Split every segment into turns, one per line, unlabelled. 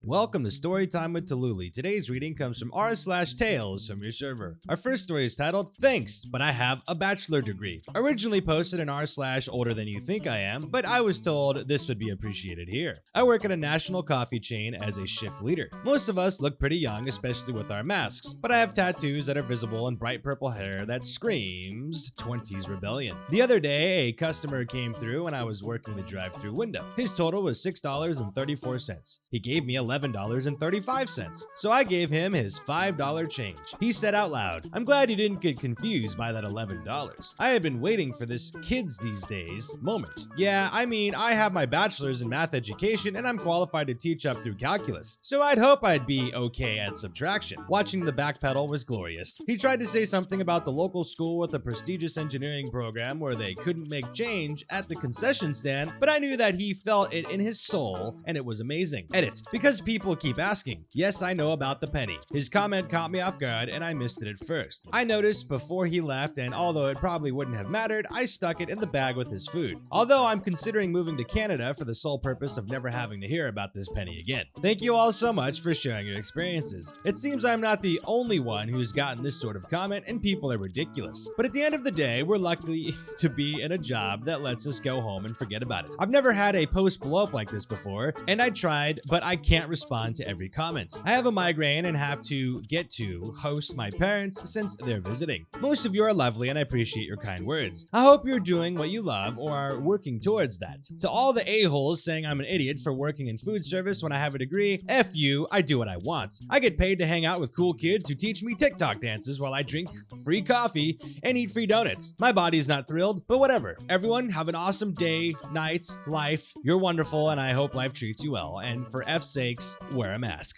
Welcome to Storytime with Taluli. Today's reading comes from r/TalesFromYourServer. Our first story is titled, Thanks, but I have a bachelor degree. Originally posted in r/older than you think I am, but I was told this would be appreciated here. I work at a national coffee chain as a shift leader. Most of us look pretty young, especially with our masks, but I have tattoos that are visible and bright purple hair that screams 20s rebellion. The other day, a customer came through and I was working the drive-thru window. His total was $6.34. He gave me $11.35, so I gave him his $5 change. He said out loud, "I'm glad you didn't get confused by that $11. I had been waiting for this kids these days moment. Yeah, I mean, I have my bachelor's in math education and I'm qualified to teach up through calculus, so I'd hope I'd be okay at subtraction." Watching the backpedal was glorious. He tried to say something about the local school with a prestigious engineering program where they couldn't make change at the concession stand, but I knew that he felt it in his soul and it was amazing. Edit, because people keep asking. Yes, I know about the penny. His comment caught me off guard and I missed it at first. I noticed before he left, and although it probably wouldn't have mattered, I stuck it in the bag with his food. Although I'm considering moving to Canada for the sole purpose of never having to hear about this penny again. Thank you all so much for sharing your experiences. It seems I'm not the only one who's gotten this sort of comment, and people are ridiculous. But at the end of the day, we're lucky to be in a job that lets us go home and forget about it. I've never had a post blow up like this before, and I tried, but I can't respond to every comment. I have a migraine and have to get to host my parents since they're visiting. Most of you are lovely and I appreciate your kind words. I hope you're doing what you love or are working towards that. To all the a-holes saying I'm an idiot for working in food service when I have a degree, F you, I do what I want. I get paid to hang out with cool kids who teach me TikTok dances while I drink free coffee and eat free donuts. My body's not thrilled, but whatever. Everyone have an awesome day, night, life. You're wonderful and I hope life treats you well. And for F's sakes, wear a mask.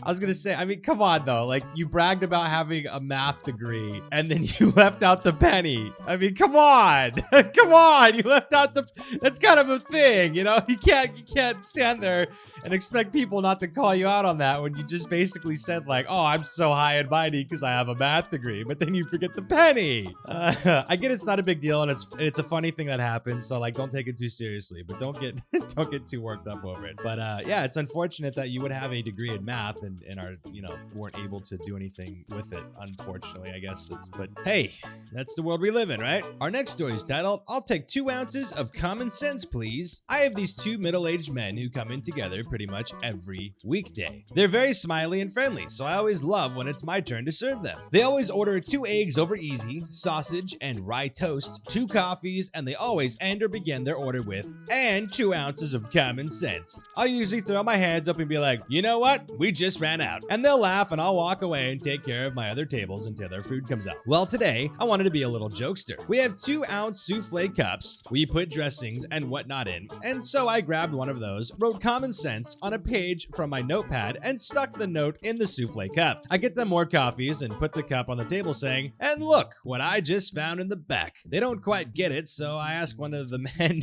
I was gonna say, I mean, come on though. Like, you bragged about having a math degree and then you left out the penny. I mean, come on. Come on. You left out that's kind of a thing, you know? You can't stand there and expect people not to call you out on that when you just basically said like, oh, I'm so high and mighty because I have a math degree, but then you forget the penny. I get it's not a big deal and it's a funny thing that happens, so like, don't take it too seriously, but don't get too worked up over it. But yeah, it's unfortunate that you would have a degree in math and are, you know, weren't able to do anything with it, unfortunately, I guess. But hey, that's the world we live in, right? Our next story is titled, I'll take 2 ounces of common sense, please. I have these 2 middle-aged men who come in together pretty much every weekday. They're very smiley and friendly, so I always love when it's my turn to serve them. They always order 2 eggs over easy, sausage and rye toast, 2 coffees, and they always end or begin their order with, and 2 ounces of common sense. I'll usually throw my hands up and be like, you know what? We just ran out. And they'll laugh and I'll walk away and take care of my other tables until their food comes out. Well, today, I wanted to be a little jokester. We have 2-ounce souffle cups we put dressings and whatnot in, and so I grabbed one of those, wrote common sense on a page from my notepad, and stuck the note in the souffle cup. I get them more coffees and put the cup on the table saying, and look what I just found in the back. They don't quite get it, so I ask one of the men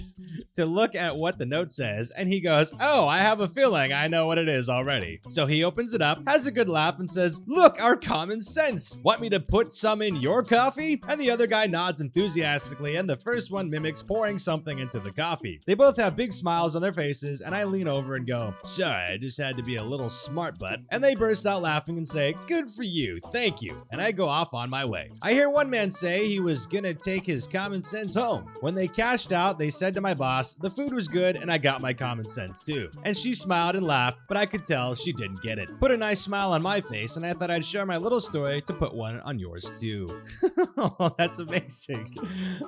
to look at what the note says, and he goes, oh, I have a feeling I know what it is already. So he opens it up, has a good laugh, and says, look, our common sense. Want me to put some in your coffee? And the other guy nods enthusiastically, and the first one mimics pouring something into the coffee. They both have big smiles on their faces, and I lean over and go, sorry, I just had to be a little smart butt. And they burst out laughing and say, good for you, thank you. And I go off on my way. I hear one man say he was gonna take his common sense home. When they cashed out, they said to my boss, the food was good and I got my common sense too. And she smiled and laughed, but I could tell she didn't get it. Put a nice smile on my face, and I thought I'd share my little story to put one on yours too. Oh, that's amazing.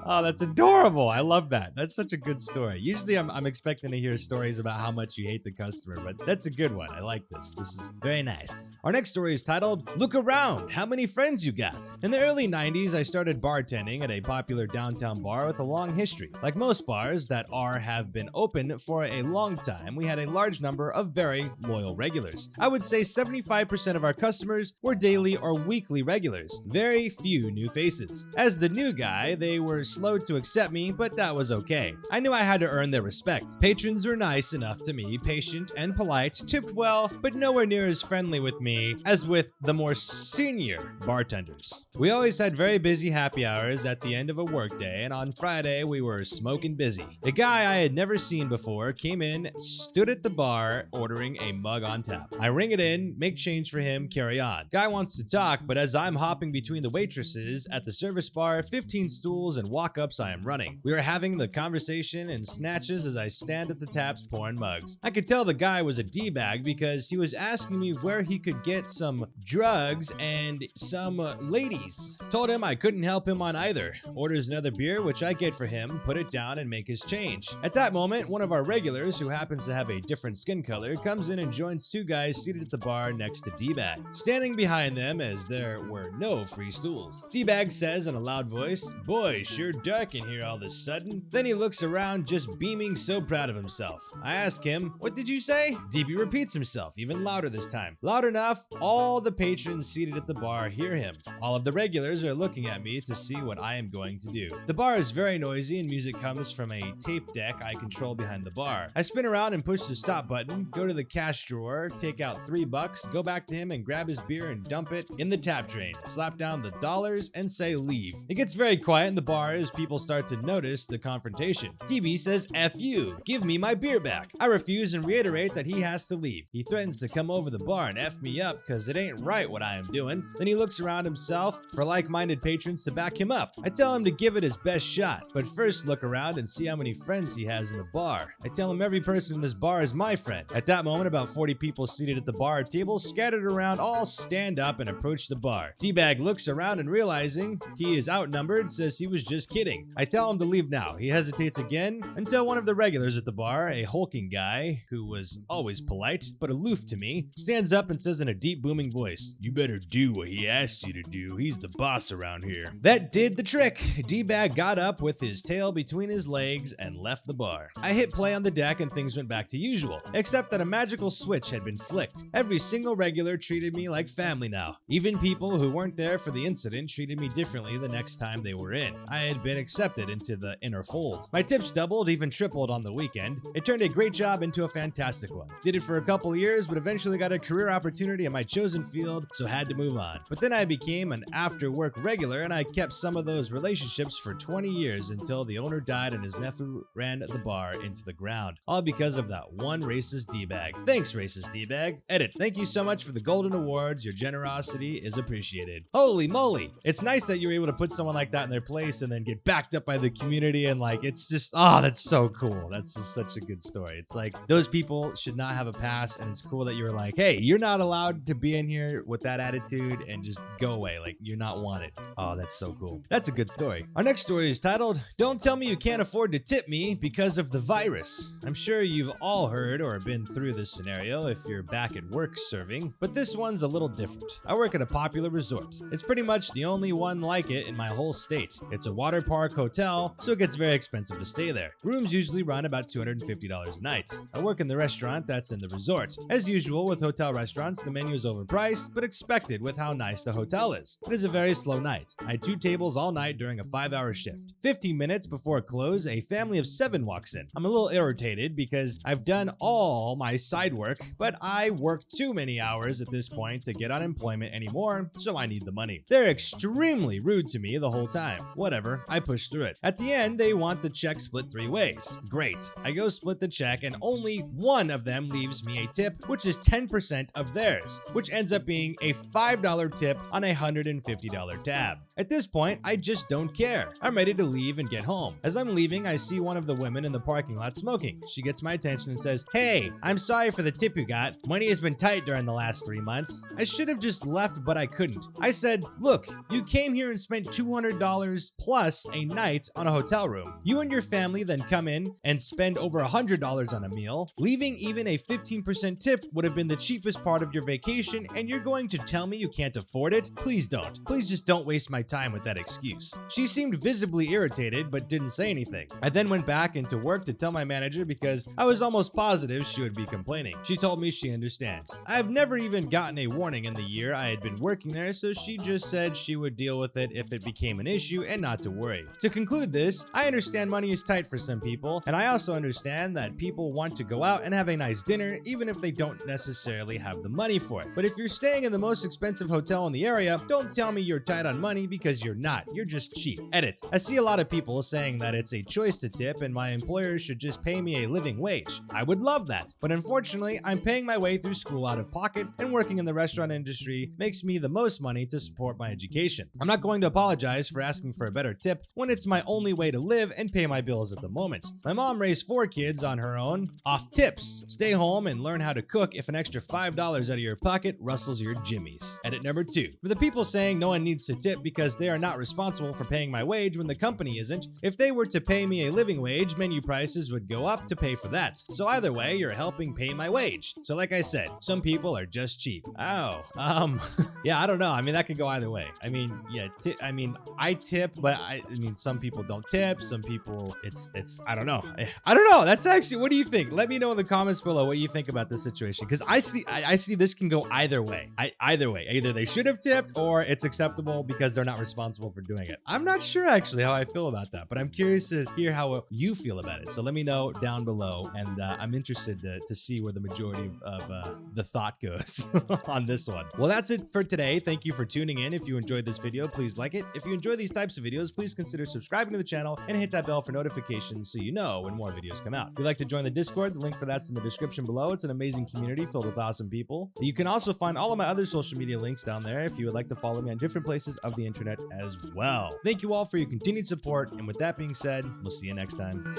Oh, that's adorable. I love that. That's such a good story. Usually I'm expecting to hear stories about how much you hate the customer, but that's a good one. I like this. This is very nice. Our next story is titled, Look Around, How Many Friends You Got? In the early 90s, I started bartending at a popular downtown bar with a long history. Like most bars that have been open for a long time, we had a large number of very loyal regulars. I would say 75% of our customers were daily or weekly regulars. Very few new faces. As the new guy, they were slow to accept me, but that was okay. I knew I had to earn their respect. Patrons were nice enough to me, patient and polite, tipped well, but nowhere near as friendly with me as with the more senior bartenders. We always had very busy happy hours at the end of a workday, and on Friday we were smoking busy. A guy guy I had never seen before came in, stood at the bar, ordering a mug on tap. I ring it in, make change for him, carry on. Guy wants to talk, but as I'm hopping between the waitresses at the service bar, 15 stools and walk-ups, I am running. We are having the conversation in snatches as I stand at the taps pouring mugs. I could tell the guy was a D-bag because he was asking me where he could get some drugs and some ladies. Told him I couldn't help him on either. Orders another beer, which I get for him, put it down and make his change. At that moment, one of our regulars, who happens to have a different skin color, comes in and joins two guys seated at the bar next to D-bag. Standing behind them, as there were no free stools. D-bag says in a loud voice, "Boy, sure dark in here all of a sudden." Then he looks around, just beaming, so proud of himself. I ask him, "What did you say?" DB repeats himself, even louder this time. Loud enough, all the patrons seated at the bar hear him. All of the regulars are looking at me to see what I am going to do. The bar is very noisy and music comes from a tape deck I control behind the bar. I spin around and push the stop button, go to the cash drawer, take out $3, go back to him and grab his beer and dump it in the tap drain, slap down the dollars and say leave. It gets very quiet in the bar as people start to notice the confrontation. DB says, "F you, give me my beer back." I refuse and reiterate that he has to leave. He threatens to come over the bar and F me up cause it ain't right what I am doing. Then he looks around himself for like-minded patrons to back him up. I tell him to give it his best shot, but first look around and see how many friends he has in the bar. I tell him every person in this bar is my friend. At that moment, about 40 people seated at the bar table scattered around all stand up and approach the bar. D-bag looks around and realizing he is outnumbered says he was just kidding. I tell him to leave now. He hesitates again until one of the regulars at the bar, a hulking guy who was always polite but aloof to me, stands up and says in a deep booming voice, "You better do what he asks you to do. He's the boss around here." That did the trick. D-bag got up with his tail between his legs and left the bar. I hit play on the deck and things went back to usual, except that a magical switch had been flicked. Every single regular treated me like family now. Even people who weren't there for the incident treated me differently the next time they were in. I had been accepted into the inner fold. My tips doubled, even tripled on the weekend. It turned a great job into a fantastic one. Did it for a couple years, but eventually got a career opportunity in my chosen field, so had to move on. But then I became an after-work regular, and I kept some of those relationships for 20 years until the owner died and his nephew ran the bar into the ground. All because of that one racist D-bag. Thanks, racist D-bag. Edit. Thank you so much for the golden awards. Your generosity is appreciated. Holy moly. It's nice that you were able to put someone like that in their place and then get backed up by the community, and like, it's just, oh, that's so cool. That's just such a good story. It's like, those people should not have a pass, and it's cool that you were like, hey, you're not allowed to be in here with that attitude, and just go away. Like, you're not wanted. Oh, that's so cool. That's a good story. Our next story is titled, "Don't Tell Me You Can't Afford to Tip Me Because of the Virus." I'm sure you've all heard or been through this scenario if you're back at work serving, but this one's a little different. I work at a popular resort. It's pretty much the only one like it in my whole state. It's a water park hotel, so it gets very expensive to stay there. Rooms usually run about $250 a night. I work in the restaurant that's in the resort. As usual with hotel restaurants, the menu is overpriced, but expected with how nice the hotel is. It is a very slow night. I had 2 tables all night during a 5-hour shift. 15 minutes before close, a family of 7 walks in. I'm a little irritated because I've done all my side work, but I work too many hours at this point to get unemployment anymore, so I need the money. They're extremely rude to me the whole time. Whatever, I push through it. At the end, they want the check split 3 ways. Great. I go split the check and only one of them leaves me a tip, which is 10% of theirs, which ends up being a $5 tip on a $150 tab. At this point, I just don't care. I'm ready to leave and get home. As I'm leaving, I see one of the women in the parking lot smoking. She gets my attention and says, "Hey, I'm sorry for the tip you got. Money has been tight during the last 3 months." I should have just left, but I couldn't. I said, "Look, you came here and spent $200 plus a night on a hotel room. You and your family then come in and spend over $100 on a meal. Leaving even a 15% tip would have been the cheapest part of your vacation, and you're going to tell me you can't afford it? Please don't. Please just don't waste my time with that excuse." She seemed visibly irritated, but didn't say anything. I then went back into work to tell my manager because I was almost positive she would be complaining. She told me she understands. I've never even gotten a warning in the year I had been working there, so she just said she would deal with it if it became an issue and not to worry. To conclude this, I understand money is tight for some people, and I also understand that people want to go out and have a nice dinner even if they don't necessarily have the money for it. But if you're staying in the most expensive hotel in the area, don't tell me you're tight on money because you're not. You're just cheap. Edit. I see a lot of people saying that it's a choice to tip and my employer should just pay me a living wage. I would love that, but unfortunately, I'm paying my way through school out of pocket, and working in the restaurant industry makes me the most money to support my education. I'm not going to apologize for asking for a better tip when it's my only way to live and pay my bills at the moment. My mom raised 4 kids on her own off tips. Stay home and learn how to cook if an extra $5 out of your pocket rustles your jimmies. Edit number 2. For the people saying no one needs to tip because they are not responsible for paying my wage when the company isn't, if they were to pay me a living wage, menu prices would go up to pay for that. So either way, you're helping pay my wage. So like I said, some people are just cheap. Oh, yeah, I don't know. I mean, that could go either way. I mean, yeah, I tip, but I mean, some people don't tip. Some people, I don't know. I don't know. That's actually, what do you think? Let me know in the comments below what you think about this situation, because I see this can go either way. Either way, either they should have tipped or it's acceptable because they're not responsible for doing it. I'm not sure actually how I feel about that, but I'm curious to hear how you feel about it. So let me know down below, and I'm interested to see where the majority of the thought goes on this one. Well, that's it for today. Thank you for tuning in. If you enjoyed this video, please like it. If you enjoy these types of videos, please consider subscribing to the channel and hit that bell for notifications so you know when more videos come out. If you'd like to join the Discord, the link for that's in the description below. It's an amazing community filled with awesome people. You can also find all of my other social media links down there if you would like to follow me on different places of the internet as well. Thank you all for your continued support, and with that being said, we'll see you next time.